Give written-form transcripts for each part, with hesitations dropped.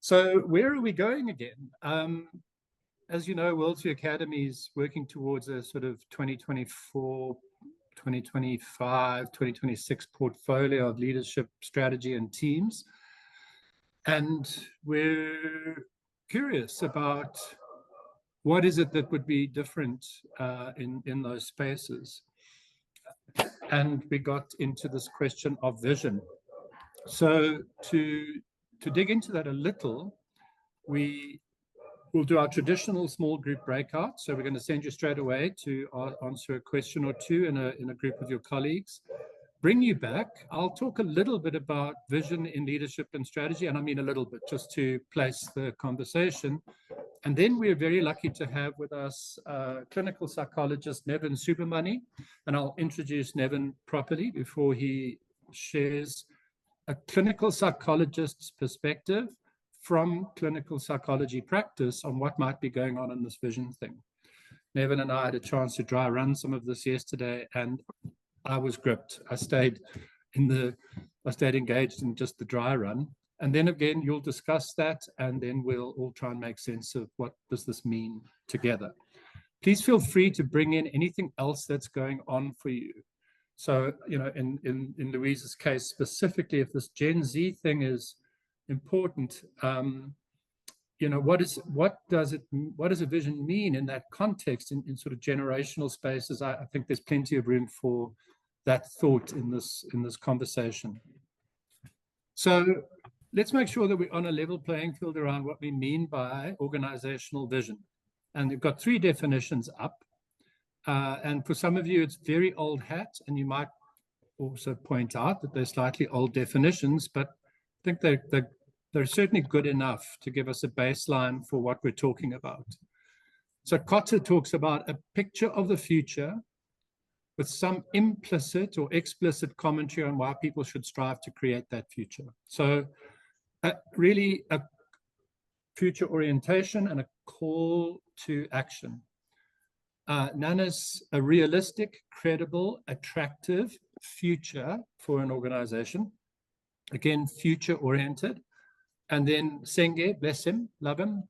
So where are we going again? As you know, Worldview Academy is working towards a sort of 2024, 2025, 2026 portfolio of leadership, strategy, and teams. And we're curious about what is it that would be different in those spaces. And we got into this question of vision. So to dig into that a little, we'll do our traditional small group breakout. So we're going to send you straight away to answer a question or two in a group of your colleagues. Bring you back. I'll talk a little bit about vision in leadership and strategy, and I mean a little bit just to place the conversation. And then we're very lucky to have with us clinical psychologist Nevern Subermoney, and I'll introduce Nevern properly before he shares a clinical psychologist's perspective from clinical psychology practice on what might be going on in this vision thing. Nevern and I had a chance to dry run some of this yesterday, and I was gripped. I stayed engaged in just the dry run. And then again, you'll discuss that, and then we'll all try and make sense of what does this mean together. Please feel free to bring in anything else that's going on for you. So, in Louise's case specifically, if this Gen Z thing is important, what does a vision mean in that context, in sort of generational spaces? I think there's plenty of room for that thought in this conversation. So let's make sure that we're on a level playing field around what we mean by organizational vision. And we've got three definitions up. And for some of you, it's very old hat, and you might also point out that they're slightly old definitions, but I think they're certainly good enough to give us a baseline for what we're talking about. So Kotter talks about a picture of the future with some implicit or explicit commentary on why people should strive to create that future. So really a future orientation and a call to action. Nana's a realistic, credible, attractive future for an organization. Again, future-oriented. And then Senge, bless him, love him,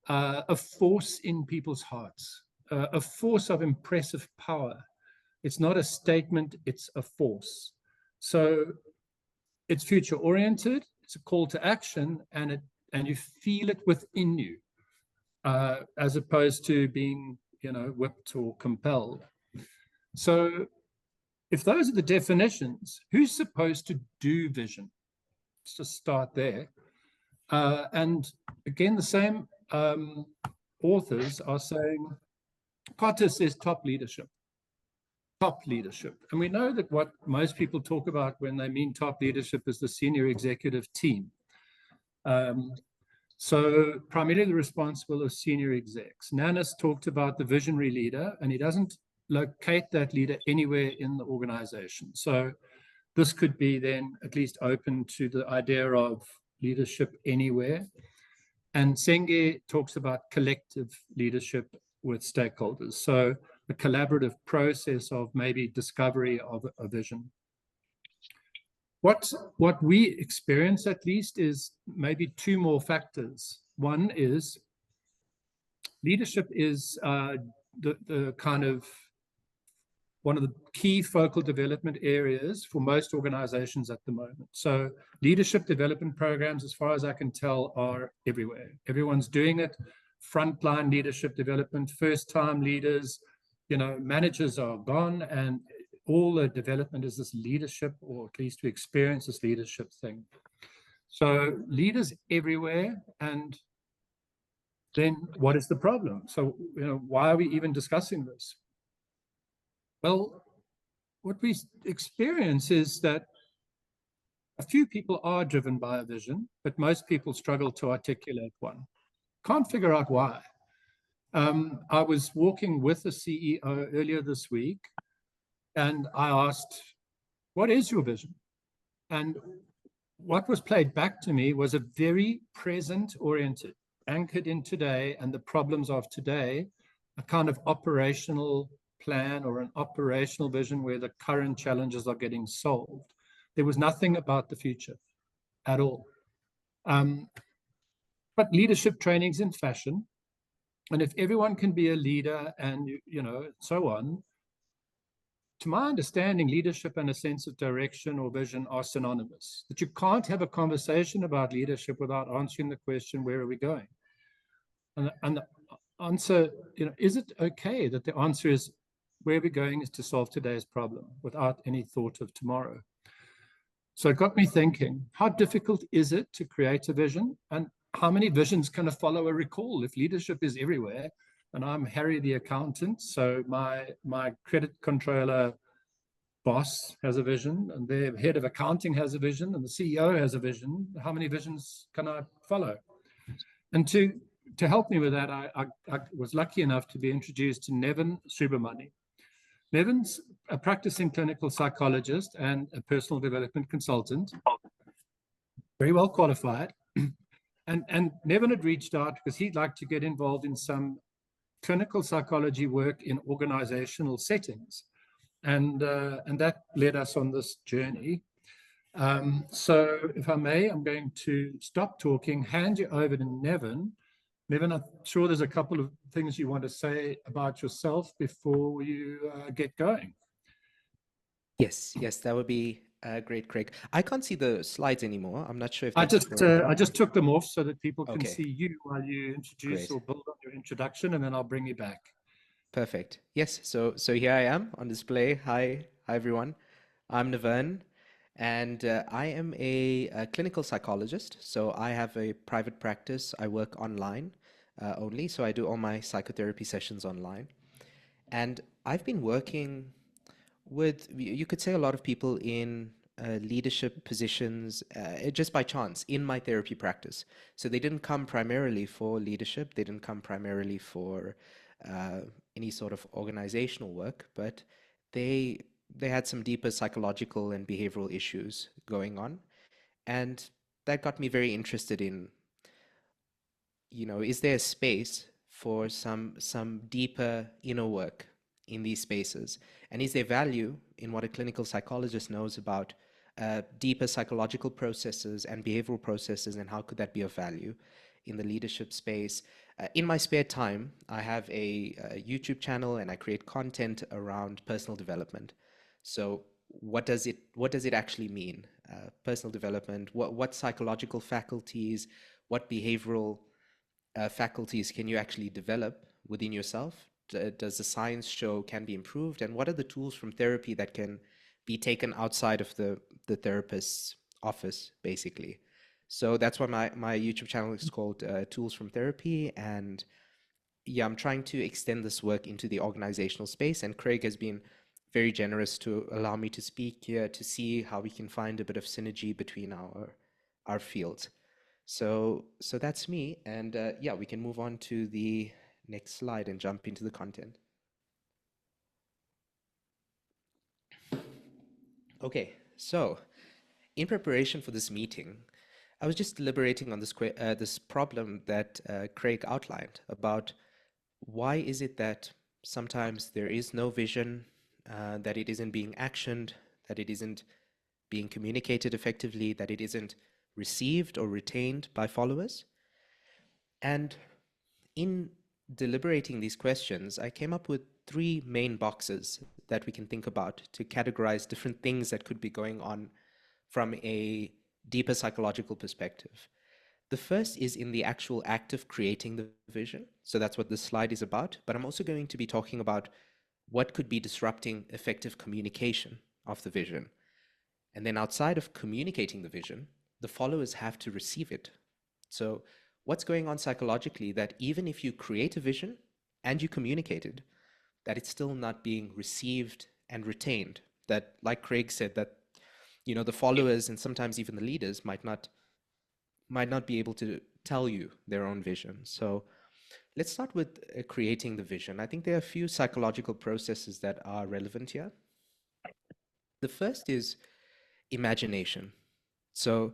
a force in people's hearts, a force of impressive power. It's not a statement, it's a force. So it's future-oriented, it's a call to action, and you feel it within you, as opposed to being whipped or compelled. So if those are the definitions, who's supposed to do vision? Let's just start there. And again, the same authors are saying, Kotter says top leadership. Top leadership. And we know that what most people talk about when they mean top leadership is the senior executive team. So primarily the responsible are senior execs. Nanas talked about the visionary leader, and he doesn't locate that leader anywhere in the organization. So this could be then at least open to the idea of leadership anywhere. And Senge talks about collective leadership with stakeholders. So a collaborative process of maybe discovery of a vision. What we experience at least is maybe two more factors. One is leadership is the kind of one of the key focal development areas for most organizations at the moment. So leadership development programs, as far as I can tell, are everywhere. Everyone's doing it. Frontline leadership development, first-time leaders, managers are gone, and all the development is this leadership, or at least we experience this leadership thing. So leaders everywhere, and then what is the problem? So, why are we even discussing this? Well, what we experience is that a few people are driven by a vision, but most people struggle to articulate one. Can't figure out why. I was walking with a CEO earlier this week, and I asked, what is your vision? And what was played back to me was a very present-oriented, anchored in today and the problems of today, a kind of operational plan or an operational vision where the current challenges are getting solved. There was nothing about the future at all. but leadership training's in fashion. And if everyone can be a leader and, so on, to my understanding, leadership and a sense of direction or vision are synonymous. That you can't have a conversation about leadership without answering the question, where are we going? And the answer, is it okay that the answer is, where we're going is to solve today's problem without any thought of tomorrow? So it got me thinking, how difficult is it to create a vision? And how many visions can follow a recall if leadership is everywhere? And I'm Harry the accountant, so my credit controller boss has a vision, and their head of accounting has a vision, and the CEO has a vision. How many visions can I follow? And to help me with that, I was lucky enough to be introduced to Nevern Subermoney. Nevern's a practicing clinical psychologist and a personal development consultant, very well qualified. And Nevern had reached out because he'd like to get involved in some clinical psychology work in organizational settings. And that led us on this journey. So if I may, I'm going to stop talking, hand you over to Nevern. Nevern, I'm sure there's a couple of things you want to say about yourself before you get going. Yes, that would be great, Craig. I can't see the slides anymore. I'm not sure if I that's just took them off so that people can Okay. see you while you introduce Great. or build on your introduction, and then I'll bring you back. Perfect. Yes, so here I am on display. Hi everyone. I'm Nevern, and I am a clinical psychologist. So I have a private practice. I work online only, so I do all my psychotherapy sessions online. And I've been working with, you could say, a lot of people in leadership positions just by chance in my therapy practice. So they didn't come primarily for leadership, they didn't come primarily for uh, any sort of organizational work, but they had some deeper psychological and behavioral issues going on. And that got me very interested in, is there a space for some deeper inner work in these spaces? And is there value in what a clinical psychologist knows about deeper psychological processes and behavioral processes, and how could that be of value in the leadership space? In my spare time, I have a YouTube channel and I create content around personal development. So what does it actually mean? Personal development, what psychological faculties, what behavioral faculties can you actually develop within yourself? Does the science show can be improved? And what are the tools from therapy that can be taken outside of the therapist's office, basically? So that's why my YouTube channel is called Tools from Therapy. And yeah, I'm trying to extend this work into the organizational space. And Craig has been very generous to allow me to speak here to see how we can find a bit of synergy between our fields. So that's me. And yeah, we can move on to the next slide and jump into the content. Okay, so in preparation for this meeting, I was just deliberating on this problem that Craig outlined about why is it that sometimes there is no vision, that it isn't being actioned, that it isn't being communicated effectively, that it isn't received or retained by followers. And in deliberating these questions, I came up with three main boxes that we can think about to categorize different things that could be going on from a deeper psychological perspective. The first is in the actual act of creating the vision. So that's what this slide is about. But I'm also going to be talking about what could be disrupting effective communication of the vision. And then outside of communicating the vision, the followers have to receive it. So what's going on psychologically that even if you create a vision and you communicate it, that it's still not being received and retained? That, like Craig said, that the followers and sometimes even the leaders might not be able to tell you their own vision. So let's start with creating the vision. I think there are a few psychological processes that are relevant here. The first is imagination. So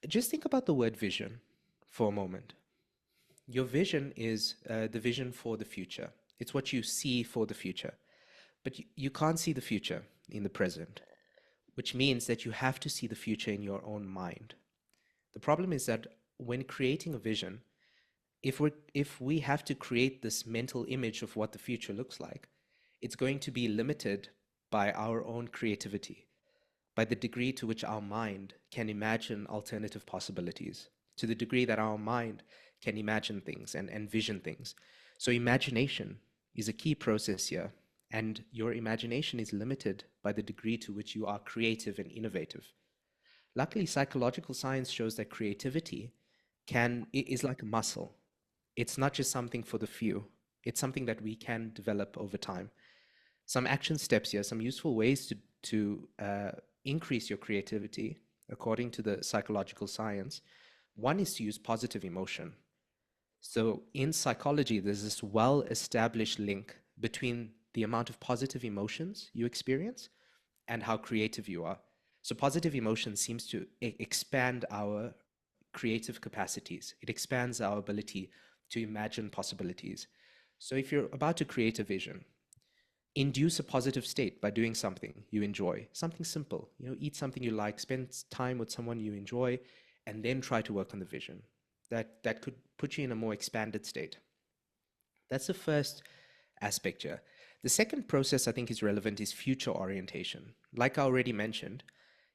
just think about the word vision for a moment. Your vision is the vision for the future. It's what you see for the future. But you can't see the future in the present, which means that you have to see the future in your own mind. The problem is that when creating a vision, if we have to create this mental image of what the future looks like, it's going to be limited by our own creativity, by the degree to which our mind can imagine alternative possibilities, to the degree that our mind can imagine things and vision things. So imagination is a key process here, and your imagination is limited by the degree to which you are creative and innovative. Luckily, psychological science shows that creativity is like a muscle. It's not just something for the few. It's something that we can develop over time. Some action steps here, some useful ways to increase your creativity, according to the psychological science. One is to use positive emotion. So in psychology, there's this well-established link between the amount of positive emotions you experience and how creative you are. So positive emotion seems to expand our creative capacities. It expands our ability to imagine possibilities. So if you're about to create a vision, induce a positive state by doing something you enjoy, something simple. Eat something you like, spend time with someone you enjoy, and then try to work on the vision. That could put you in a more expanded state. That's the first aspect here. The second process I think is relevant is future orientation. Like I already mentioned,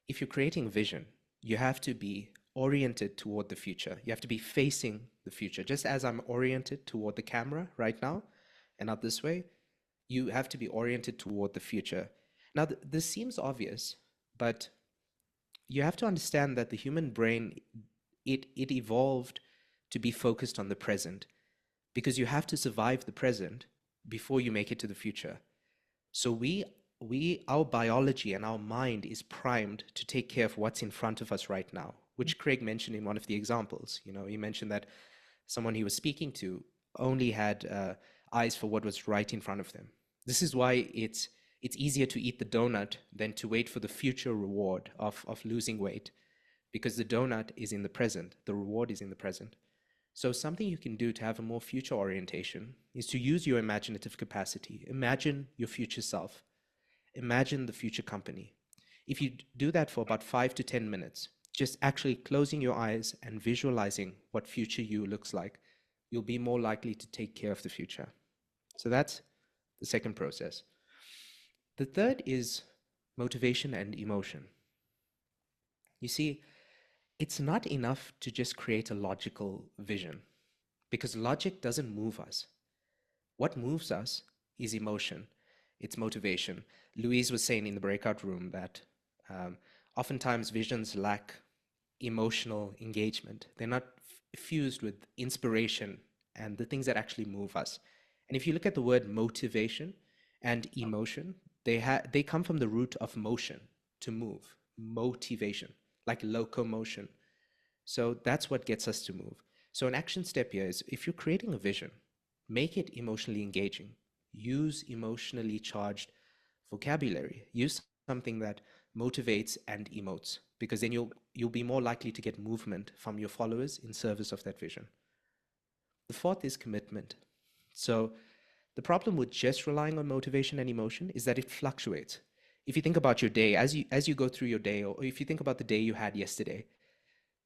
if you're creating a vision, you have to be oriented toward the future. You have to be facing the future. Just as I'm oriented toward the camera right now and not this way, you have to be oriented toward the future. Now, this seems obvious, but you have to understand that the human brain, it evolved to be focused on the present, because you have to survive the present before you make it to the future. So our biology and our mind is primed to take care of what's in front of us right now, which Craig mentioned in one of the examples. He mentioned that someone he was speaking to only had eyes for what was right in front of them. This is why it's easier to eat the donut than to wait for the future reward of losing weight, because the donut is in the present, the reward is in the present. So something you can do to have a more future orientation is to use your imaginative capacity. Imagine your future self. Imagine the future company. If you do that for about 5 to 10 minutes, just actually closing your eyes and visualizing what future you looks like, you'll be more likely to take care of the future. So that's the second process. The third is motivation and emotion. You see, it's not enough to just create a logical vision, because logic doesn't move us. What moves us is emotion, it's motivation. Louise was saying in the breakout room that oftentimes visions lack emotional engagement. They're not fused with inspiration and the things that actually move us. And if you look at the word motivation and emotion, they come from the root of motion, to move, motivation, like locomotion. So that's what gets us to move. So an action step here is, if you're creating a vision, make it emotionally engaging. Use emotionally charged vocabulary. Use something that motivates and emotes, because then you'll be more likely to get movement from your followers in service of that vision. The fourth is commitment. So the problem with just relying on motivation and emotion is that it fluctuates. If you think about your day, as you go through your day, or if you think about the day you had yesterday,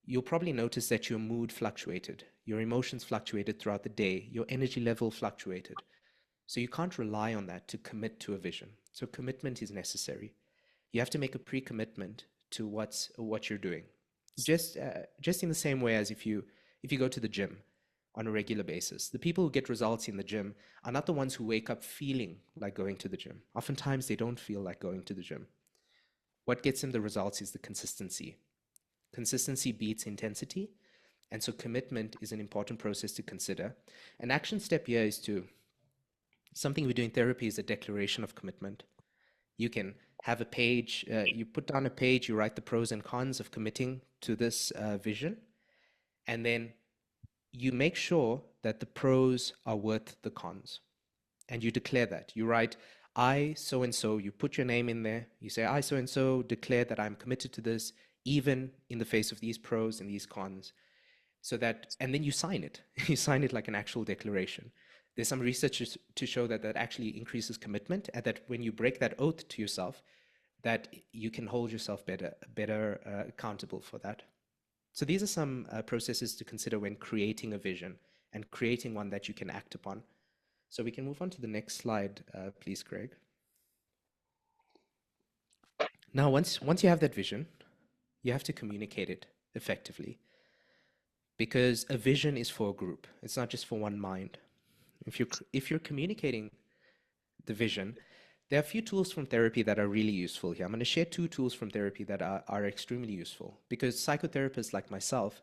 you'll probably notice that your mood fluctuated, your emotions fluctuated throughout the day, your energy level fluctuated. So you can't rely on that to commit to a vision. So commitment is necessary. You have to make a pre-commitment to what you're doing. Just in the same way as if you go to the gym on a regular basis. The people who get results in the gym are not the ones who wake up feeling like going to the gym. Oftentimes they don't feel like going to the gym. What gets them the results is the consistency. Consistency beats intensity, and so commitment is an important process to consider. An action step here is something we do in therapy is a declaration of commitment. You can have a page, you put down a page, you write the pros and cons of committing to this vision, and then you make sure that the pros are worth the cons. And you declare that. You write, I, so-and-so, you put your name in there, you say, I, so-and-so, declare that I'm committed to this, even in the face of these pros and these cons. And then you sign it. You sign it like an actual declaration. There's some research to show that actually increases commitment, and that when you break that oath to yourself, that you can hold yourself better accountable for that. So these are some processes to consider when creating a vision and creating one that you can act upon. So we can move on to the next slide, please, Craig. Now, once you have that vision, you have to communicate it effectively, because a vision is for a group. It's not just for one mind. If you're communicating the vision, there are a few tools from therapy that are really useful here. I'm going to share 2 tools from therapy that are extremely useful, because psychotherapists like myself,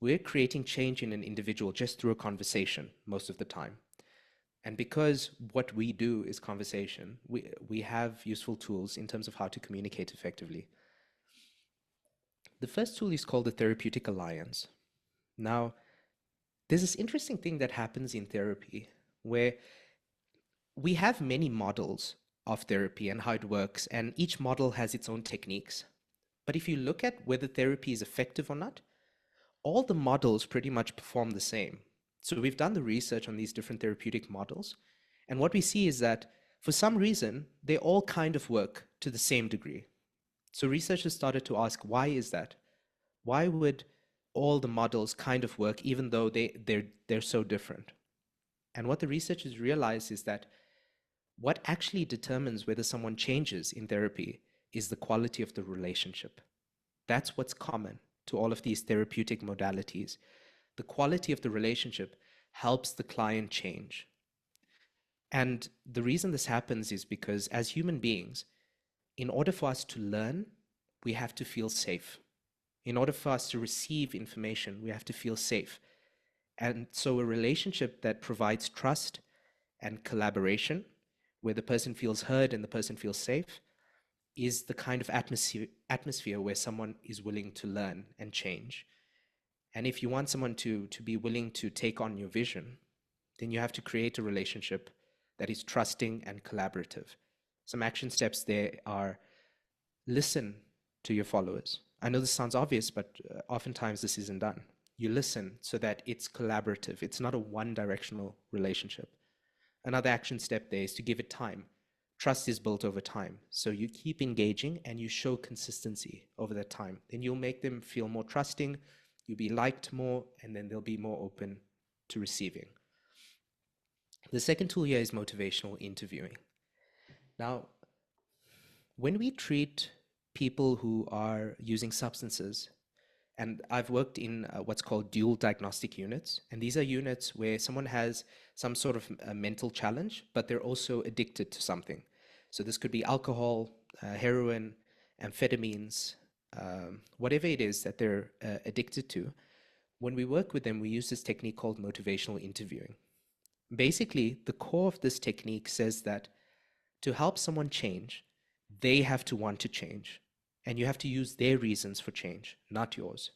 we're creating change in an individual just through a conversation most of the time. And because what we do is conversation, we have useful tools in terms of how to communicate effectively. The first tool is called the therapeutic alliance. Now, there's this interesting thing that happens in therapy where we have many models of therapy and how it works, and each model has its own techniques. But if you look at whether therapy is effective or not, all the models pretty much perform the same. So we've done the research on these different therapeutic models, and what we see is that for some reason, they all kind of work to the same degree. So researchers started to ask, why is that? Why would all the models kind of work even though they're so different? And what the researchers realized is that what actually determines whether someone changes in therapy is the quality of the relationship. That's what's common to all of these therapeutic modalities. The quality of the relationship helps the client change. And the reason this happens is because as human beings, in order for us to learn, we have to feel safe. In order for us to receive information, we have to feel safe. And so a relationship that provides trust and collaboration, where the person feels heard and the person feels safe, is the kind of atmosphere where someone is willing to learn and change. And if you want someone to be willing to take on your vision, then you have to create a relationship that is trusting and collaborative. Some action steps there are: listen to your followers. I know this sounds obvious, but oftentimes this isn't done. You listen so that it's collaborative. It's not a one-directional relationship. Another action step there is to give it time. Trust is built over time. So you keep engaging and you show consistency over that time. Then you'll make them feel more trusting, you'll be liked more, and then they'll be more open to receiving. The second tool here is motivational interviewing. Now, when we treat people who are using substances, and I've worked in what's called dual diagnostic units, and these are units where someone has some sort of a mental challenge, but they're also addicted to something. So this could be alcohol, heroin, amphetamines, whatever it is that they're addicted to. When we work with them, we use this technique called motivational interviewing. Basically, the core of this technique says that to help someone change, they have to want to change. And you have to use their reasons for change, not yours.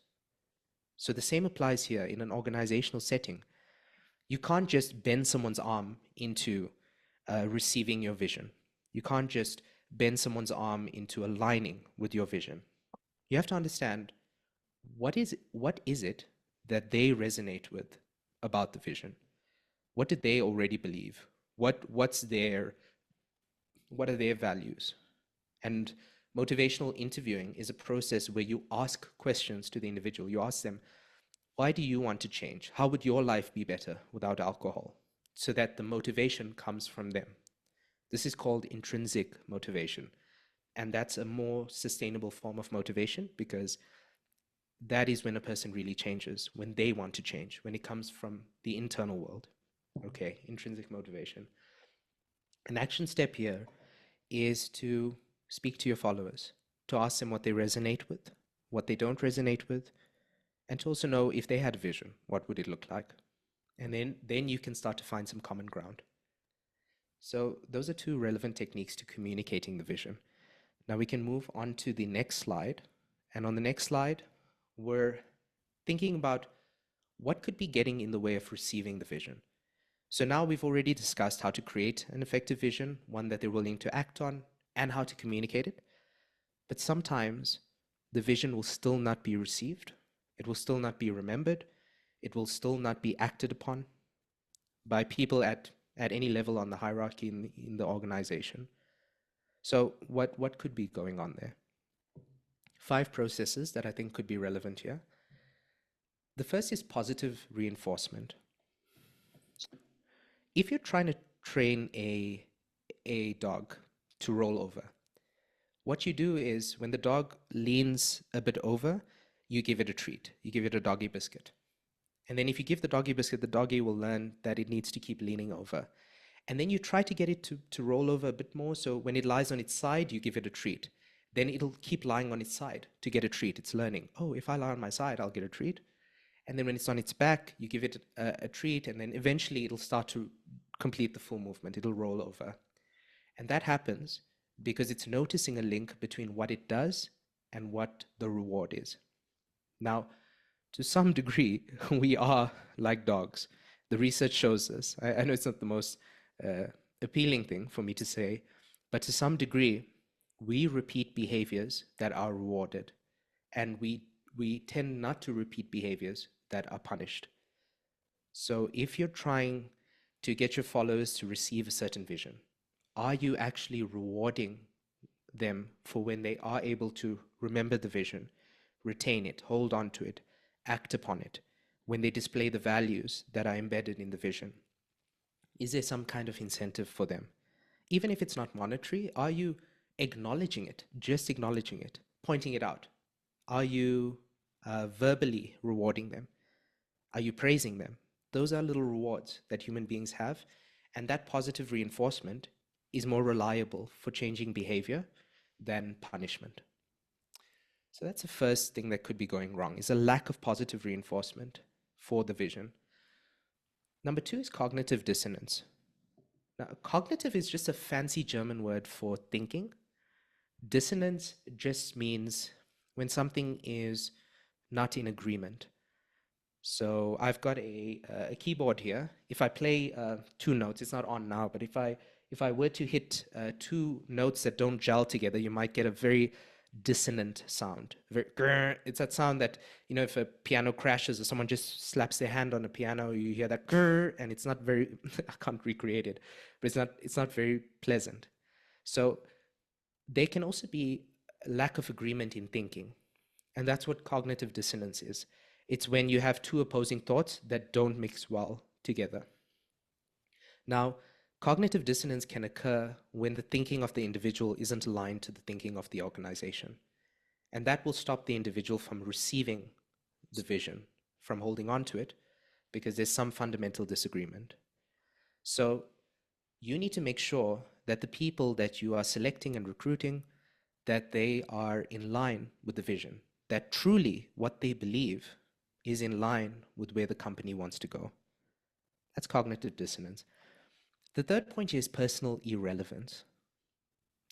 So the same applies here in an organizational setting. You can't just bend someone's arm into receiving your vision. You can't just bend someone's arm into aligning with your vision. You have to understand what is it that they resonate with about the vision. What did they already believe? What are their values? And motivational interviewing is a process where you ask questions to the individual. You ask them, why do you want to change? How would your life be better without alcohol? So that the motivation comes from them. This is called intrinsic motivation. And that's a more sustainable form of motivation, because that is when a person really changes, when they want to change, when it comes from the internal world. Okay, intrinsic motivation. An action step here is to speak to your followers, to ask them what they resonate with, what they don't resonate with, and to also know if they had a vision, what would it look like? And then you can start to find some common ground. So those are 2 relevant techniques to communicating the vision. Now we can move on to the next slide. And on the next slide, we're thinking about what could be getting in the way of receiving the vision. So now we've already discussed how to create an effective vision, one that they're willing to act on, and how to communicate it. But sometimes the vision will still not be received. It will still not be remembered. It will still not be acted upon by people at any level on the hierarchy in the organization. So what could be going on there? 5 processes that I think could be relevant here. The first is positive reinforcement. If you're trying to train a dog to roll over, what you do is when the dog leans a bit over, you give it a treat. You give it a doggy biscuit. And then if you give the doggy biscuit, the doggy will learn that it needs to keep leaning over. And then you try to get it to roll over a bit more. So when it lies on its side, you give it a treat. Then it'll keep lying on its side to get a treat. It's learning, oh, if I lie on my side, I'll get a treat. And then when it's on its back, you give it a treat. And then eventually it'll start to complete the full movement. It'll roll over. And that happens because it's noticing a link between what it does and what the reward is. Now, to some degree, we are like dogs. The research shows this. I know it's not the most appealing thing for me to say, but to some degree, we repeat behaviors that are rewarded, and we tend not to repeat behaviors that are punished. So if you're trying to get your followers to receive a certain vision, are you actually rewarding them for when they are able to remember the vision, retain it, hold on to it, act upon it, when they display the values that are embedded in the vision? Is there some kind of incentive for them? Even if it's not monetary, are you acknowledging it, just acknowledging it, pointing it out? Are you verbally rewarding them? Are you praising them? Those are little rewards that human beings have, and that positive reinforcement is more reliable for changing behavior than punishment. So that's the first thing that could be going wrong, is a lack of positive reinforcement for the vision. Number 2 is cognitive dissonance. Now, cognitive is just a fancy German word for thinking. Dissonance just means when something is not in agreement. So I've got a keyboard here. If I play 2 notes, it's not on now, but if I were to hit 2 notes that don't gel together, you might get a very dissonant sound. It's that sound that, you know, if a piano crashes or someone just slaps their hand on a piano, you hear that grr, and it's not very, I can't recreate it, but it's not very pleasant. So there can also be a lack of agreement in thinking. And that's what cognitive dissonance is. It's when you have 2 opposing thoughts that don't mix well together. Now, cognitive dissonance can occur when the thinking of the individual isn't aligned to the thinking of the organization. And that will stop the individual from receiving the vision, from holding on to it, because there's some fundamental disagreement. So you need to make sure that the people that you are selecting and recruiting, that they are in line with the vision, that truly what they believe is in line with where the company wants to go. That's cognitive dissonance. The third point is personal irrelevance.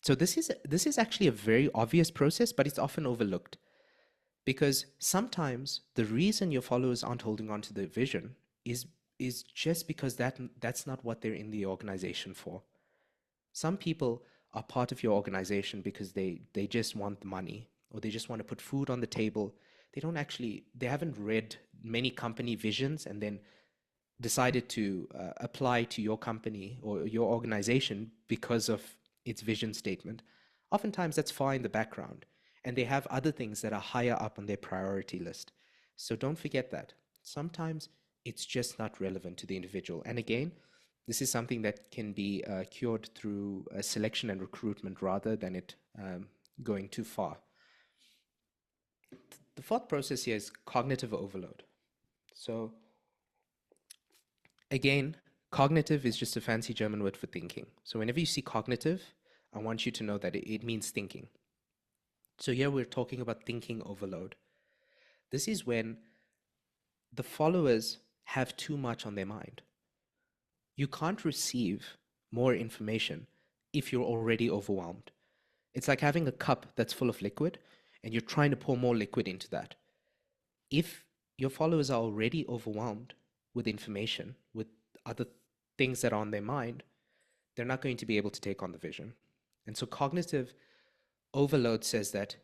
So this is actually a very obvious process, but it's often overlooked, because sometimes the reason your followers aren't holding on to the vision is just because that's not what they're in the organization for. Some people are part of your organization because they just want the money, or they just want to put food on the table. They haven't read many company visions and then decided to apply to your company or your organization because of its vision statement. Oftentimes that's far in the background, and they have other things that are higher up on their priority list. So don't forget that. Sometimes it's just not relevant to the individual. And again, this is something that can be cured through selection and recruitment rather than it going too far. The fourth process here is cognitive overload. So again, cognitive is just a fancy German word for thinking. So whenever you see cognitive, I want you to know that it means thinking. So here we're talking about thinking overload. This is when the followers have too much on their mind. You can't receive more information if you're already overwhelmed. It's like having a cup that's full of liquid and you're trying to pour more liquid into that. If your followers are already overwhelmed with information, with other things that are on their mind, they're not going to be able to take on the vision. And so cognitive overload says that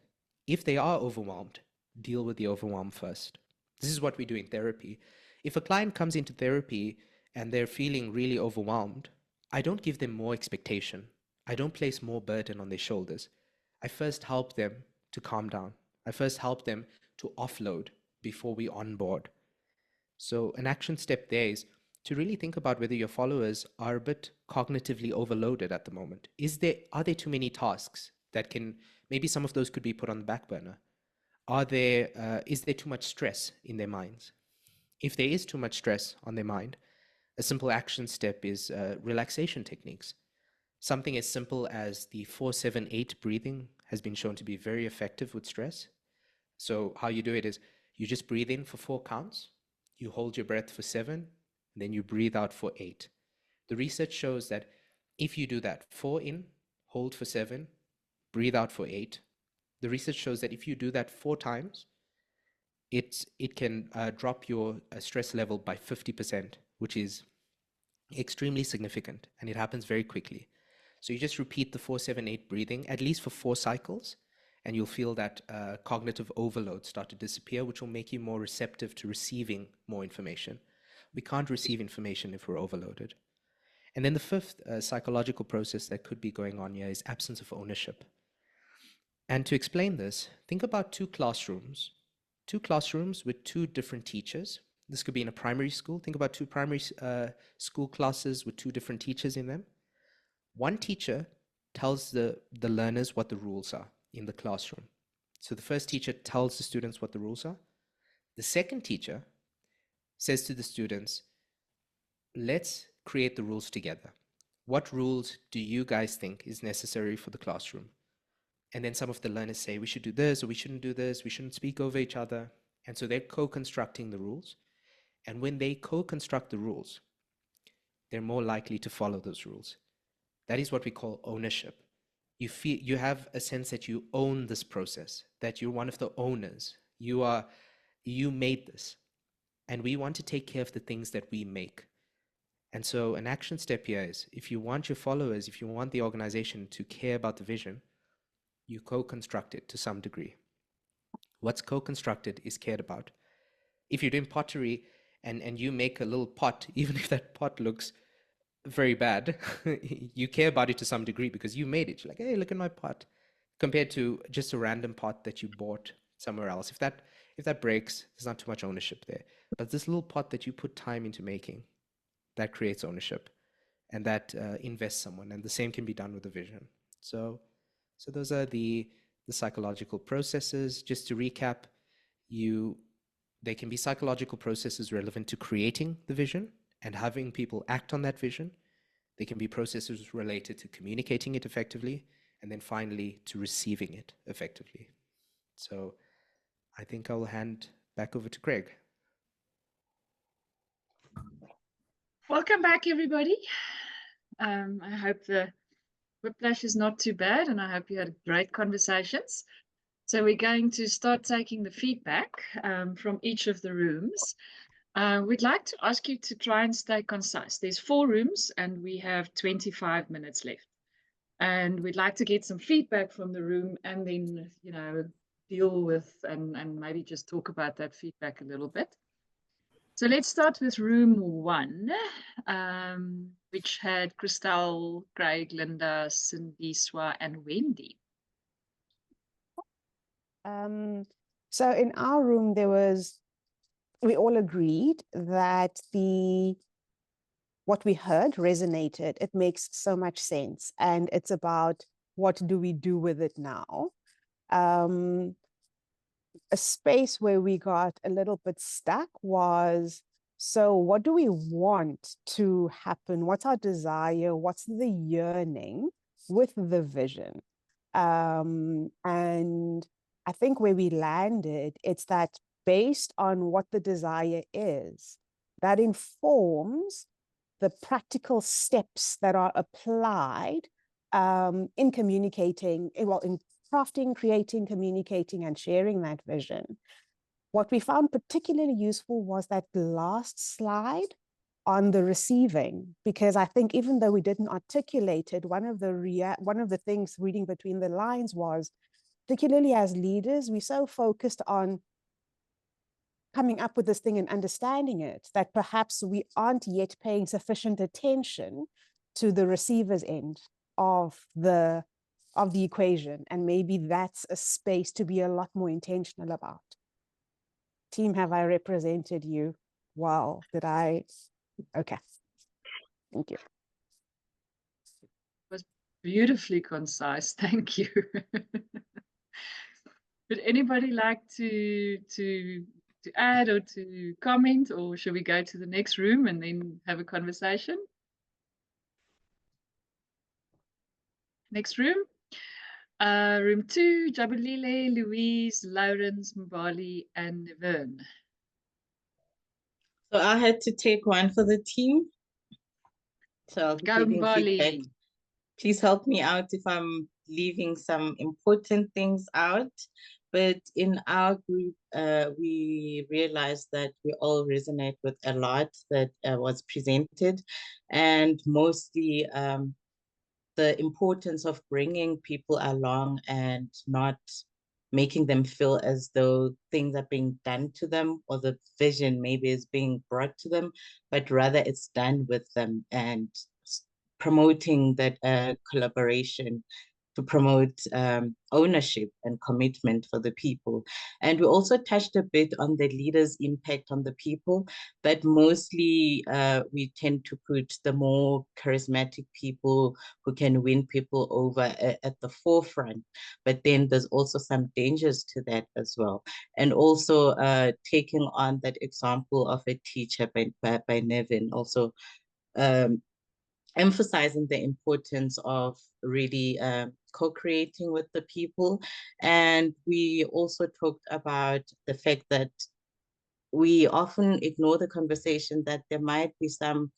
if they are overwhelmed, deal with the overwhelm first. This is what we do in therapy. If a client comes into therapy and they're feeling really overwhelmed, I don't give them more expectation. I don't place more burden on their shoulders. I first help them to calm down. I first help them to offload before we onboard. So an action step there is to really think about whether your followers are a bit cognitively overloaded at the moment. Are there too many tasks that maybe some of those could be put on the back burner? Is there too much stress in their minds? If there is too much stress on their mind, a simple action step is relaxation techniques. Something as simple as the 4-7-8 breathing has been shown to be very effective with stress. So how you do it is you just breathe in for 4 counts, you hold your breath for 7, and then you breathe out for 8. The research shows that if you do that, 4 in, hold for 7, breathe out for 8, the research shows that if you do that 4 times, it can drop your stress level by 50%, which is extremely significant, and it happens very quickly. So you just repeat the 4-7-8 breathing, at least for 4 cycles, and you'll feel that cognitive overload start to disappear, which will make you more receptive to receiving more information. We can't receive information if we're overloaded. And then the fifth psychological process that could be going on here is absence of ownership. And to explain this, think about 2 classrooms with 2 different teachers. This could be in a primary school. Think about 2 primary school classes with 2 different teachers in them. One teacher tells the learners what the rules are in the classroom. So the first teacher tells the students what the rules are. The second teacher says to the students, let's create the rules together. What rules do you guys think is necessary for the classroom? And then some of the learners say, we should do this, or we shouldn't do this, we shouldn't speak over each other. And so they're co-constructing the rules. And when they co-construct the rules, they're more likely to follow those rules. That is what we call ownership. You have a sense that you own this process, that you're one of the owners. You made this. And we want to take care of the things that we make. And so an action step here is, if you want your followers, if you want the organization to care about the vision, you co-construct it to some degree. What's co-constructed is cared about. If you're doing pottery and you make a little pot, even if that pot looks very bad, you care about it to some degree because you made it. You're like, hey, look at my pot. Compared to just a random pot that you bought somewhere else. If that breaks, there's not too much ownership there. But this little pot that you put time into making, that creates ownership, and that invests someone. And the same can be done with a vision. So those are the psychological processes. Just to recap, they can be psychological processes relevant to creating the vision and having people act on that vision. They can be processes related to communicating it effectively, and then finally to receiving it effectively. So I think I will hand back over to Craig. Welcome back, everybody. I hope the whiplash is not too bad, and I hope you had great conversations. So we're going to start taking the feedback from each of the rooms. We'd like to ask you to try and stay concise. There's 4 rooms, and we have 25 minutes left. And we'd like to get some feedback from the room, and then, deal with and maybe just talk about that feedback a little bit. So let's start with room 1, which had Christelle, Craig, Linda, Sindiswa, and Wendy. So in our room, we all agreed that what we heard resonated. It makes so much sense. And it's about, what do we do with it now? A space where we got a little bit stuck was, so what do we want to happen? What's our desire? What's the yearning with the vision? And I think where we landed, it's that based on what the desire is, that informs the practical steps that are applied in communicating, in crafting, creating, communicating, and sharing that vision. What we found particularly useful was that last slide on the receiving, because I think even though we didn't articulate it, one of the things reading between the lines was, particularly as leaders, we're so focused on coming up with this thing and understanding it that perhaps we aren't yet paying sufficient attention to the receiver's end of the of the equation. And maybe that's a space to be a lot more intentional about. Team, have I represented you well? Did I? Okay. Thank you. Was beautifully concise. Thank you. Would anybody like to add or to comment, or should we go to the next room and then have a conversation? Next room. Room 2, Jabulile, Louise, Lawrence, Mbali, and Nevern. So I had to take one for the team. So I'll be Go giving feedback. Mbali. Please help me out if I'm leaving some important things out. But in our group, we realized that we all resonate with a lot that was presented, and mostly the importance of bringing people along and not making them feel as though things are being done to them or the vision maybe is being brought to them, but rather it's done with them, and promoting that collaboration to promote ownership and commitment for the people. And we also touched a bit on the leader's impact on the people, but mostly we tend to put the more charismatic people who can win people over at the forefront. But then there's also some dangers to that as well. And also taking on that example of a teacher by Nevin, also emphasizing the importance of really co-creating with the people. And we also talked about the fact that we often ignore the conversation that there might be some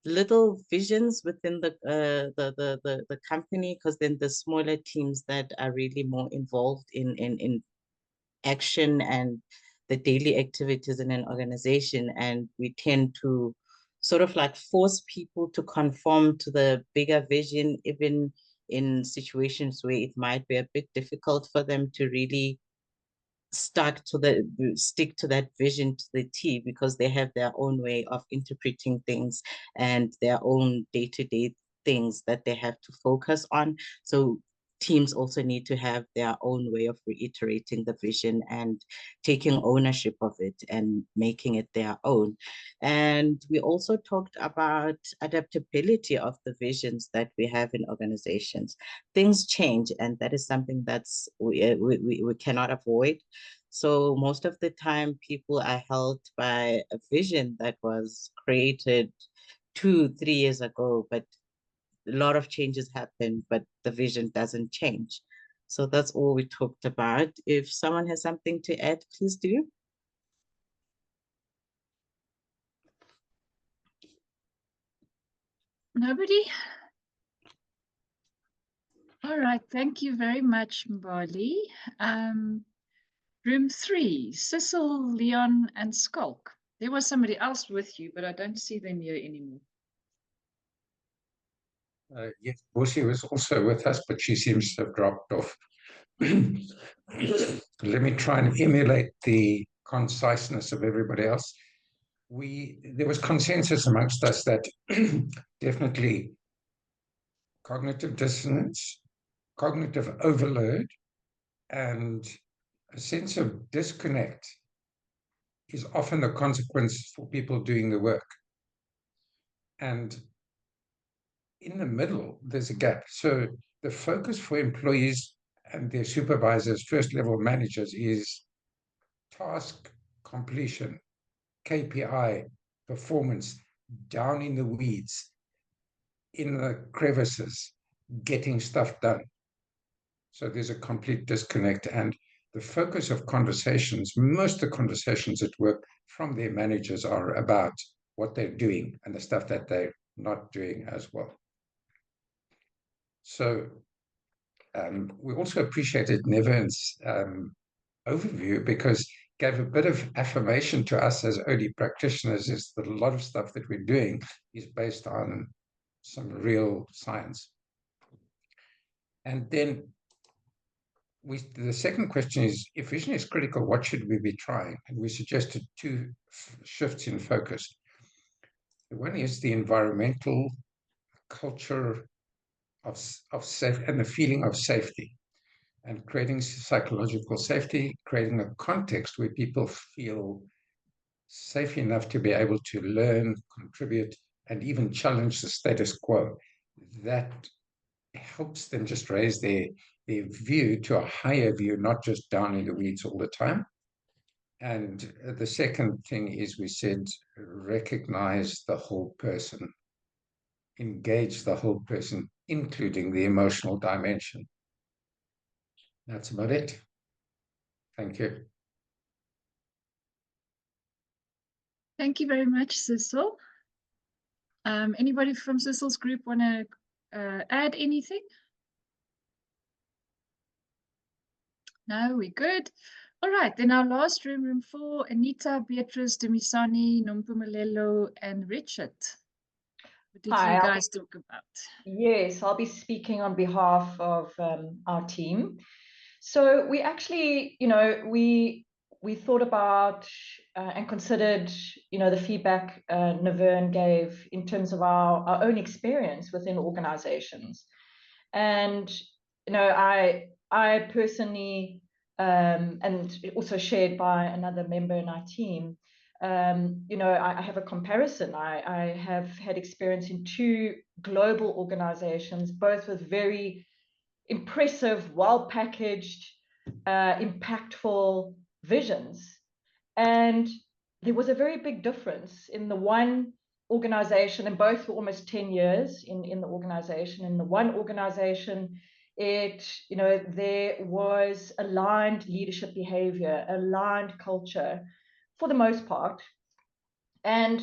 little visions within the company, because then the smaller teams that are really more involved in action and the daily activities in an organization, and we tend to sort of like force people to conform to the bigger vision, even in situations where it might be a bit difficult for them to really stick to that vision to the T, because they have their own way of interpreting things and their own day-to-day things that they have to focus on. So teams also need to have their own way of reiterating the vision and taking ownership of it and making it their own. And we also talked about adaptability of the visions that we have in organizations. Things change, and that is something that's we cannot avoid. So most of the time people are held by a vision that was created 2-3 years ago, but a lot of changes happen, but the vision doesn't change. So that's all we talked about. If someone has something to add, please do. Nobody? All right, thank you very much, Mbali. Room 3, Cecil, Leon, and Skulk. There was somebody else with you, but I don't see them here anymore. Yes, Bosie was also with us, but she seems to have dropped off. Let me try and emulate the conciseness of everybody else. There was consensus amongst us that definitely cognitive dissonance, cognitive overload, and a sense of disconnect is often the consequence for people doing the work. And in the middle, there's a gap. So the focus for employees and their supervisors, first level managers, is task completion, KPI, performance, down in the weeds, in the crevices, getting stuff done. So there's a complete disconnect. And the focus of conversations, most of the conversations at work from their managers are about what they're doing and the stuff that they're not doing as well. So we also appreciated Nevern's overview, because it gave a bit of affirmation to us as OD practitioners, is that a lot of stuff that we're doing is based on some real science. And then the second question is, if vision is critical, what should we be trying? And we suggested 2 shifts in focus. The one is the environmental, culture, of safe and the feeling of safety, and creating psychological safety, creating a context where people feel safe enough to be able to learn, contribute, and even challenge the status quo. That helps them just raise their view to a higher view, not just down in the weeds all the time. And the second thing is, we said, recognize the whole person, engage the whole person, including the emotional dimension. That's about it. Thank you. Thank you very much, Cecil. Anybody from Cecil's group want to add anything? No, we're good. All right, then our last room 4, Anita, Beatrice, Demisani, Nompumelelo, and Richard. What did Hi, you guys talk about? Yes, I'll be speaking on behalf of our team. So we actually, we thought about and considered, the feedback Nevern gave in terms of our own experience within organizations. And, I personally, and also shared by another member in our team, I have a comparison. I have had experience in 2 global organizations, both with very impressive, well-packaged, impactful visions. And there was a very big difference in the one organization, and both were almost 10 years in the organization. In the one organization, there was aligned leadership behavior, aligned culture for the most part, and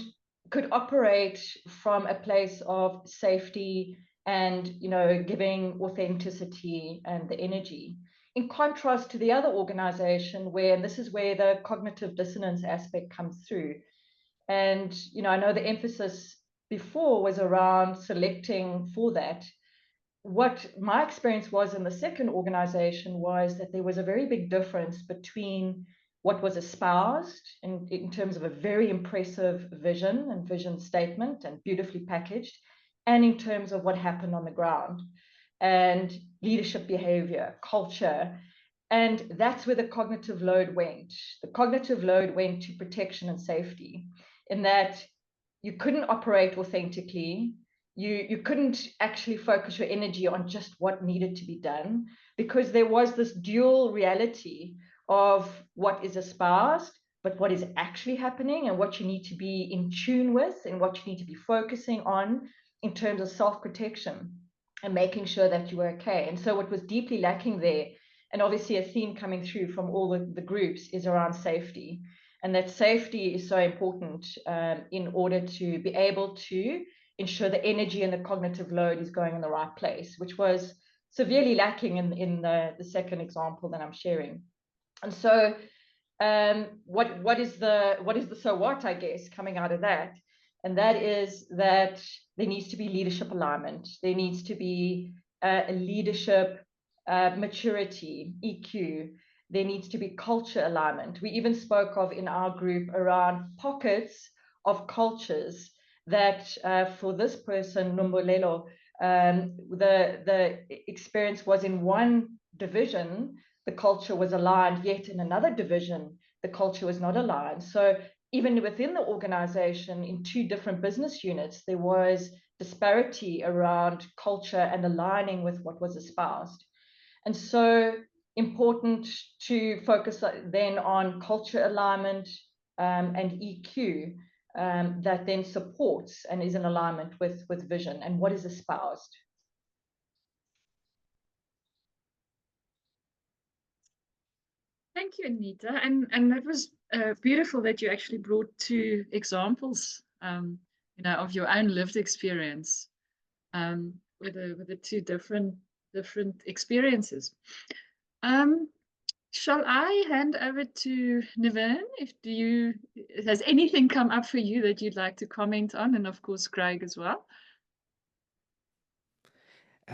could operate from a place of safety and giving authenticity and the energy, in contrast to the other organization where, and this is where the cognitive dissonance aspect comes through. And I know the emphasis before was around selecting for that. What my experience was in the second organization was that there was a very big difference between what was espoused in terms of a very impressive vision and vision statement and beautifully packaged, and in terms of what happened on the ground and leadership behavior, culture. And that's where the cognitive load went. The cognitive load went to protection and safety, in that you couldn't operate authentically. You couldn't actually focus your energy on just what needed to be done, because there was this dual reality of what is espoused, but what is actually happening, and what you need to be in tune with, and what you need to be focusing on in terms of self-protection and making sure that you were okay. And so what was deeply lacking there, and obviously a theme coming through from all the groups, is around safety. And that safety is so important in order to be able to ensure the energy and the cognitive load is going in the right place, which was severely lacking in the second example that I'm sharing. And so what is the so what, I guess, coming out of that? And that is that there needs to be leadership alignment. There needs to be a leadership maturity, EQ. There needs to be culture alignment. We even spoke of in our group around pockets of cultures that for this person, Nombolelo, the experience was in one division, the culture was aligned, yet in another division, the culture was not aligned. So even within the organization, in 2 different business units, there was disparity around culture and aligning with what was espoused. And so important to focus then on culture alignment and EQ that then supports and is in alignment with vision and what is espoused. Thank you, Anita. And that was beautiful that you actually brought 2 examples, of your own lived experience with the 2 different experiences. Shall I hand over to Nevern? Has anything come up for you that you'd like to comment on, and of course Craig as well?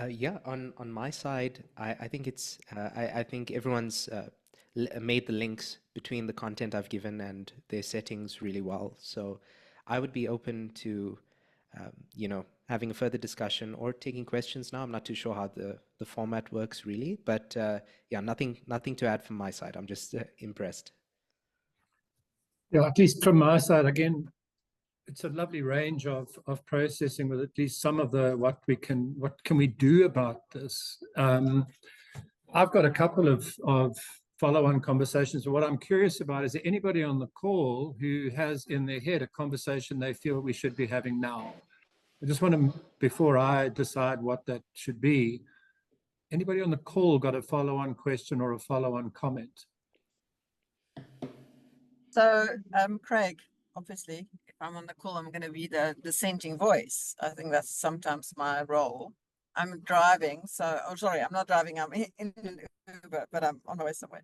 Yeah, on my side, I think it's I think everyone's made the links between the content I've given and their settings really well. So I would be open to you know, having a further discussion or taking questions now. I'm not too sure how the format works really, but yeah, nothing to add from my side. I'm just impressed. Yeah, at least from my side, again, it's a lovely range of processing with at least some of the what can we do about this. I've got a couple of follow-on conversations. What I'm curious about is there anybody on the call who has in their head a conversation they feel we should be having now? I just want to, before I decide what that should be, anybody on the call got a follow-on question or a follow-on comment? So, Craig, obviously, if I'm on the call, I'm going to be the dissenting voice. I think that's sometimes my role. I'm driving, so, oh, sorry, I'm not driving. I'm in an Uber, but I'm on my way somewhere.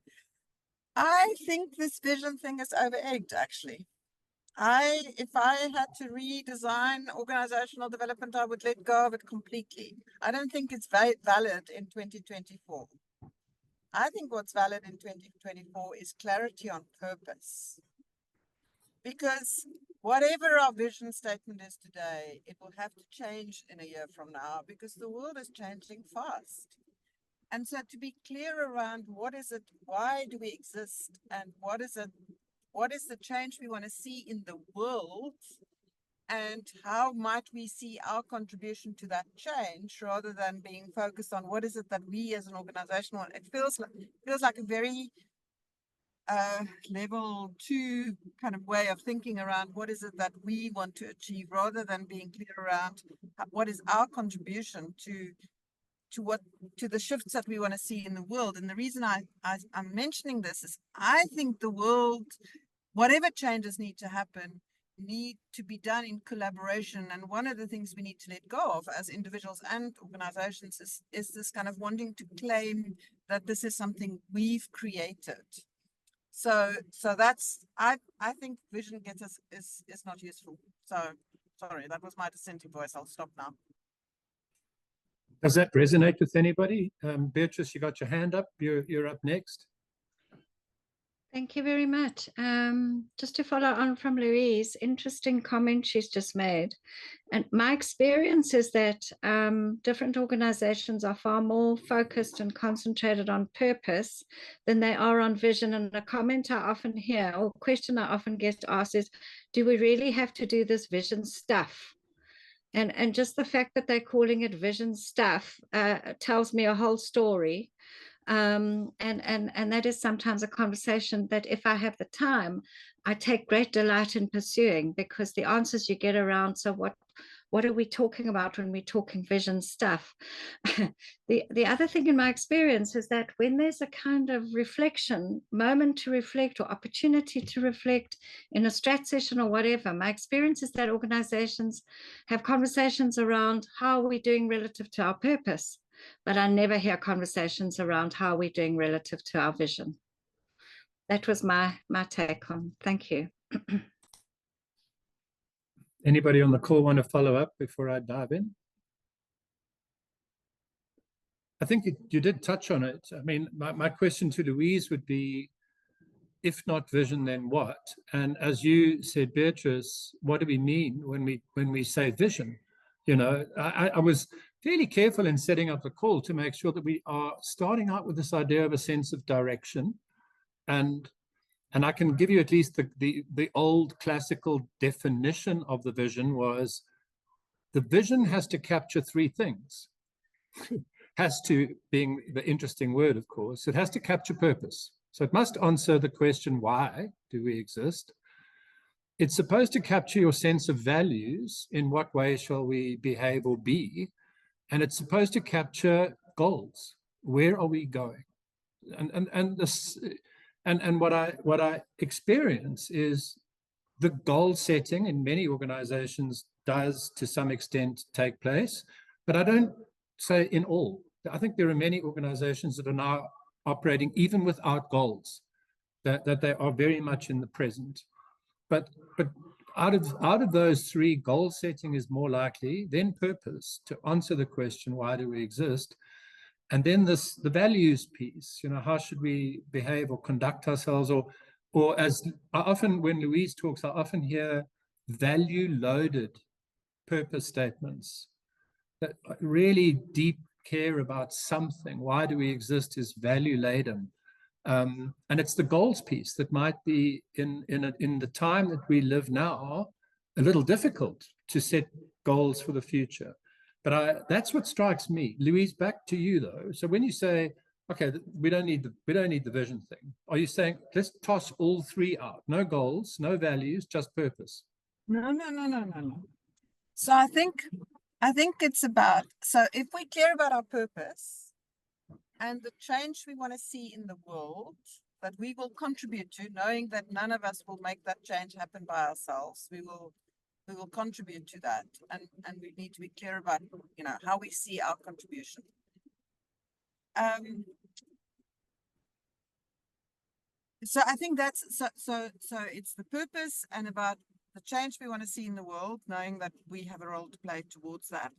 I think this vision thing is over-egged, actually. If I had to redesign organizational development, I would let go of it completely. I don't think it's valid in 2024. I think what's valid in 2024 is clarity on purpose. Because whatever our vision statement is today, it will have to change in a year from now because the world is changing fast. And so to be clear around what is it, why do we exist, and what is the change we want to see in the world, and how might we see our contribution to that change rather than being focused on what is it that we as an organization want. It feels like a very level 2 kind of way of thinking around what is it that we want to achieve rather than being clear around what is our contribution to the shifts that we want to see in the world. And the reason I'm mentioning this is I think the world, whatever changes need to happen, need to be done in collaboration. And one of the things we need to let go of as individuals and organizations is this kind of wanting to claim that this is something we've created. So that's, I think vision gets us is not useful. So sorry, that was my dissenting voice. I'll stop now. Does that resonate with anybody? Beatrice, you got your hand up. You're up next. Thank you very much. Just to follow on from Louise, interesting comment she's just made. And my experience is that different organizations are far more focused and concentrated on purpose than they are on vision. And a comment I often hear, or question I often get asked is, do we really have to do this vision stuff? And just the fact that they're calling it vision stuff tells me a whole story. And that is sometimes a conversation that if I have the time, I take great delight in pursuing, because the answers you get around, so what are we talking about when we're talking vision stuff? The other thing in my experience is that when there's a kind of reflection, moment to reflect or opportunity to reflect in a strat session or whatever, my experience is that organizations have conversations around how are we doing relative to our purpose, but I never hear conversations around how we're doing relative to our vision. That was my take on. Thank you. Anybody on the call want to follow up before I dive in? I think you did touch on it. I mean, my question to Louise would be, if not vision, then what? And as you said, Beatrice, what do we mean when we say vision? You know, I was fairly careful in setting up the call to make sure that we are starting out with this idea of a sense of direction. And I can give you at least the old classical definition of the vision was, the vision has to capture three things. Has to, being the interesting word, of course, it has to capture purpose. So it must answer the question, why do we exist? It's supposed to capture your sense of values. In what way shall we behave or be? And it's supposed to capture goals. Where are we going? And what I experience is the goal setting in many organizations does to some extent take place, but I don't say in all. I think there are many organizations that are now operating even without goals, that they are very much in the present. But out of those three, goal setting is more likely, then purpose, to answer the question, why do we exist? And then the values piece, you know, how should we behave or conduct ourselves, or as I often, when Louise talks, I often hear value loaded purpose statements that really deep care about something. Why do we exist is value laden. And it's the goals piece that might be in the time that we live now, a little difficult to set goals for the future. But that's what strikes me. Louise, back to you though. So when you say, okay, we don't need the vision thing, are you saying let's toss all three out? No goals, no values, just purpose? No. So I think it's about, so if we care about our purpose and the change we want to see in the world that we will contribute to, knowing that none of us will make that change happen by ourselves, we will contribute to that, and we need to be clear about, you know, how we see our contribution. So I think that's so it's the purpose and about the change we want to see in the world, knowing that we have a role to play towards that.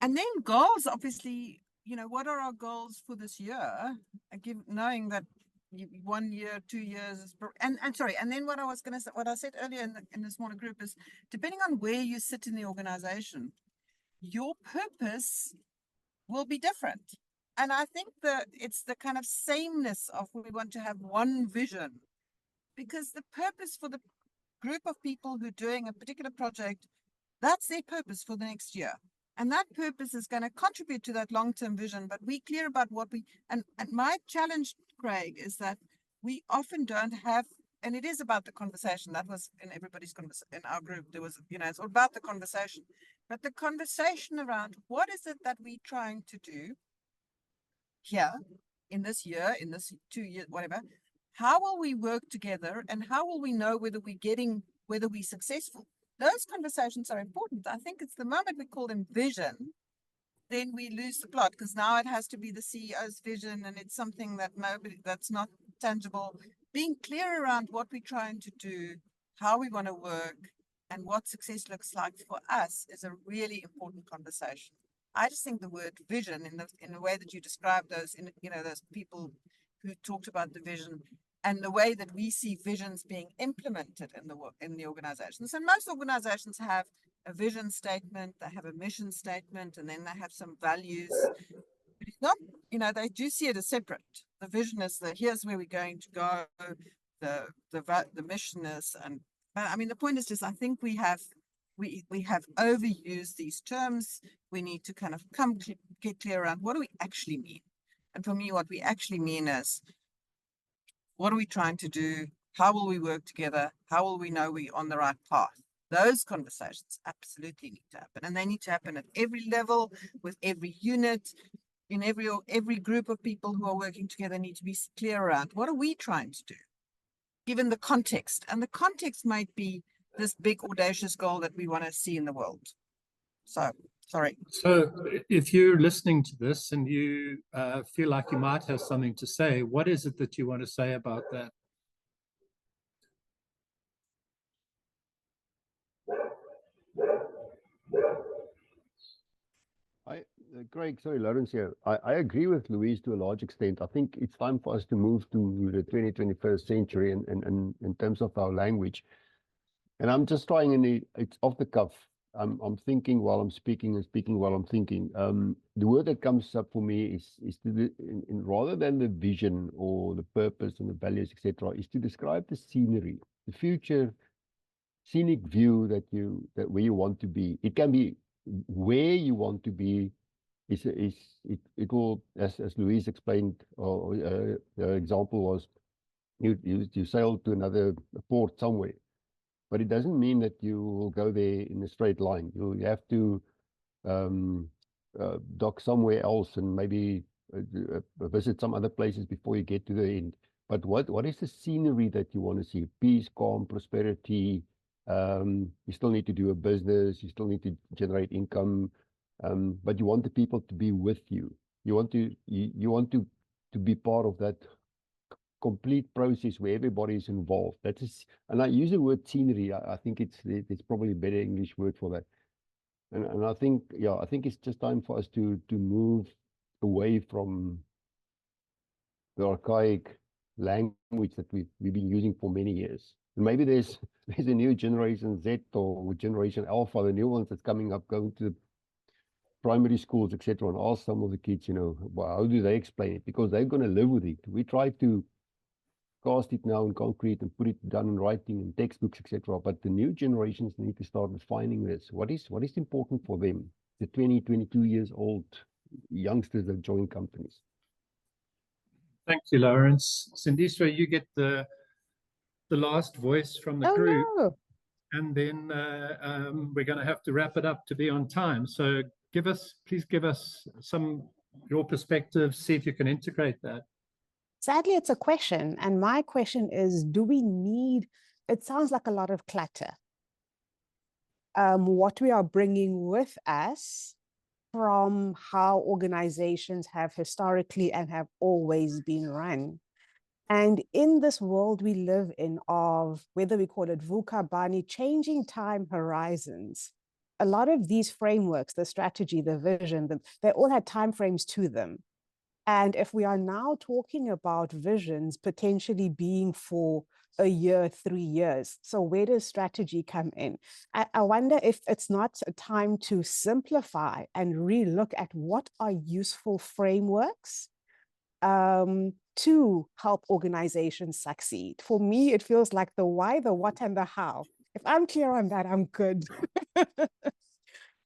And then goals, obviously, you know, what are our goals for this year? Knowing that 1 year, 2 years is, and sorry, and then what I was going to say, what I said earlier in the smaller group is, depending on where you sit in the organization, your purpose will be different. And I think that it's the kind of sameness of we want to have one vision, because the purpose for the group of people who are doing a particular project, that's their purpose for the next year. And that purpose is going to contribute to that long-term vision, but we clear about what we, and my challenge, Craig, is that we often don't have, and it is about the conversation. That was in everybody's conversation, in our group, there was, you know, it's all about the conversation, but the conversation around what is it that we're trying to do here in this year, in this 2 years, whatever, how will we work together and how will we know whether we're successful? Those conversations are important. I think it's the moment we call them vision, then we lose the plot, because now it has to be the CEO's vision and it's something that that's not tangible. Being clear around what we're trying to do, how we want to work, and what success looks like for us is a really important conversation. I just think the word vision, in the way that you described those, you know, those people who talked about the vision, and the way that we see visions being implemented in the organizations. And most organizations have a vision statement, they have a mission statement, and then they have some values. But it's not, you know, they do see it as separate. The vision is here's where we're going to go. The mission is, and I mean, the point is just, I think we have overused these terms. We need to kind of get clear around what do we actually mean. And for me, what we actually mean is, what are we trying to do? How will we work together? How will we know we're on the right path? Those conversations absolutely need to happen. And they need to happen at every level, with every unit, in every group of people who are working together need to be clear around what are we trying to do, given the context. And the context might be this big audacious goal that we want to see in the world. So, sorry. So if you're listening to this and you feel like you might have something to say, what is it that you want to say about that? Craig, sorry, Lawrence here. I agree with Louise to a large extent. I think it's time for us to move to the 21st century in terms of our language. And I'm just trying, it's off the cuff. I'm thinking while I'm speaking and speaking while I'm thinking. The word that comes up for me is rather than the vision or the purpose and the values, etc., is to describe the scenery, the future scenic view that where you want to be. It can be where you want to be. It will, as Louise explained, or the example was you sail to another port somewhere. But it doesn't mean that you will go there in a straight line. You have to dock somewhere else and maybe visit some other places before you get to the end. But what is the scenery that you want to see? Peace, calm, prosperity. You still need to do a business. You still need to generate income. But you want the people to be with you. You want to be part of that complete process where everybody is involved. That is, and I use the word scenery. I think it's probably a better English word for that. And I think, yeah, I think it's just time for us to move away from the archaic language that we've been using for many years. And maybe there's there's a new generation Z or generation Alpha, the new ones that's coming up, going to primary schools, etc., and ask some of the kids, well, how do they explain it? Because they're going to live with it. We try to cast it now in concrete and put it down in writing in textbooks, etc. But the new generations need to start defining this. What is important for them? The 20, 22 years old youngsters that join companies. Thank you, Lawrence. Sindiswa, you get the last voice from the group. No. And then we're going to have to wrap it up to be on time. So please give us your perspective, see if you can integrate that. Sadly, it's a question. And my question is, do we need, it sounds like a lot of clutter. What we are bringing with us from how organizations have historically and have always been run. And in this world we live in of, whether we call it VUCA, BANI, changing time horizons, a lot of these frameworks, the strategy, the vision, they all had timeframes to them. And if we are now talking about visions potentially being for a year, 3 years, so where does strategy come in? I wonder if it's not a time to simplify and relook at what are useful frameworks to help organizations succeed. For me, it feels like the why, the what, and the how. If I'm clear on that, I'm good.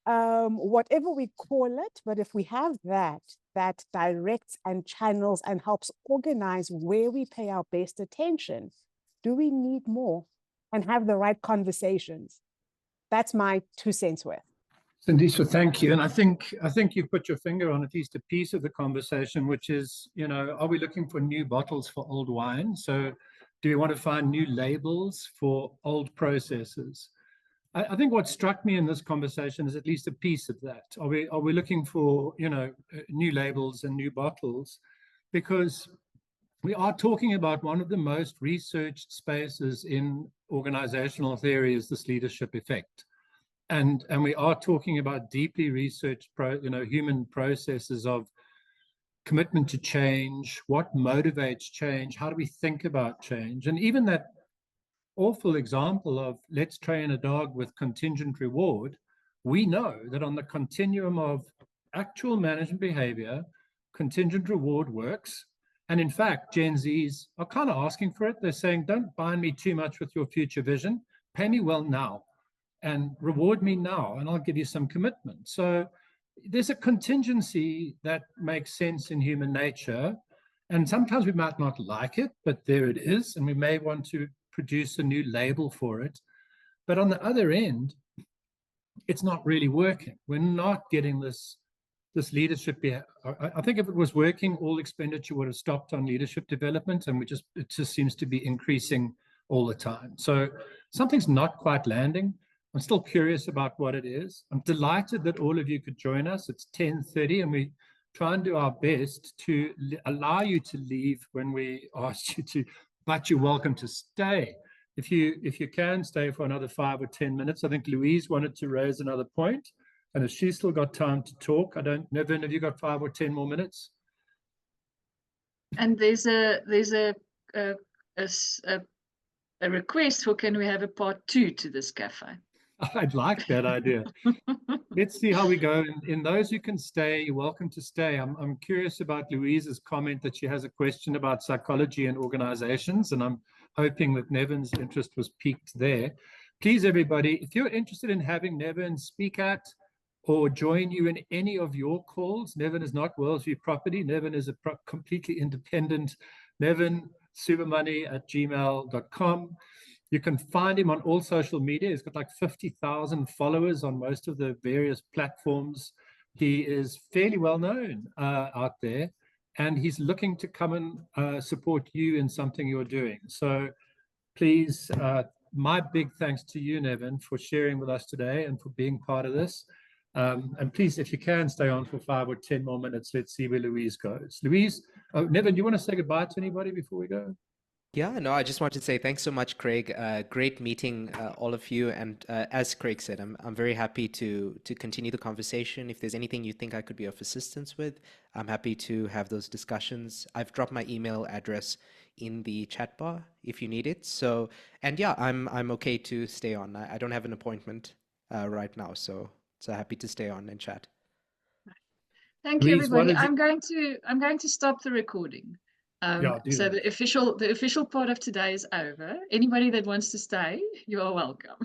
Whatever we call it, but if we have that directs and channels and helps organize where we pay our best attention, do we need more and have the right conversations? That's my 2 cents worth. Sindiswa, thank you. And I think you've put your finger on at least a piece of the conversation, which is, are we looking for new bottles for old wine? So do we want to find new labels for old processes? I think what struck me in this conversation is at least a piece of that. Are we looking for, new labels and new bottles? Because we are talking about one of the most researched spaces in organizational theory is this leadership effect. And we are talking about deeply researched human processes of commitment to change, what motivates change, how do we think about change? And even that awful example of let's train a dog with contingent reward, we know that on the continuum of actual management behavior, contingent reward works. And in fact, Gen Zs are kind of asking for it. They're saying, don't bind me too much with your future vision, pay me well now and reward me now, and I'll give you some commitment. So there's a contingency that makes sense in human nature. And sometimes we might not like it, but there it is. And we may want to produce a new label for it. But on the other end, it's not really working. We're not getting this leadership. I think if it was working, all expenditure would have stopped on leadership development, and it just seems to be increasing all the time. So something's not quite landing. I'm still curious about what it is. I'm delighted that all of you could join us. It's 10:30, and we try and do our best to allow you to leave when we ask you to, but you're welcome to stay. If you can stay for another 5 or 10 minutes. I think Louise wanted to raise another point, and if she's still got time to talk, Nevern, have you got 5 or 10 more minutes? And there's a request for, can we have a part 2 to this cafe? I'd like that idea. Let's see how we go. In those who can stay, you're welcome to stay. I'm curious about Louise's comment that she has a question about psychology and organizations, and I'm hoping that Nevern's interest was piqued there. Please, everybody, if you're interested in having Nevern speak at or join you in any of your calls, Nevern is not Worldview Property. Nevern is a completely independent. Nevern Subermoney at gmail.com. You can find him on all social media. He's got like 50,000 followers on most of the various platforms. He is fairly well known out there, and he's looking to come and support you in something you're doing. So please, my big thanks to you, Nevern, for sharing with us today and for being part of this. And please, if you can, stay on for 5 or 10 more minutes. Let's see where Louise goes. Louise, Nevern, do you want to say goodbye to anybody before we go? Yeah, no, I just wanted to say thanks so much, Craig. Great meeting all of you. And as Craig said, I'm very happy to continue the conversation. If there's anything you think I could be of assistance with, I'm happy to have those discussions. I've dropped my email address in the chat bar if you need it. So, and yeah, I'm okay to stay on. I don't have an appointment right now, so happy to stay on and chat. Thank you, Louise, what everybody. is it? I'm going to stop the recording. Yeah, do So that. the official part of today is over. Anybody that wants to stay, you are welcome.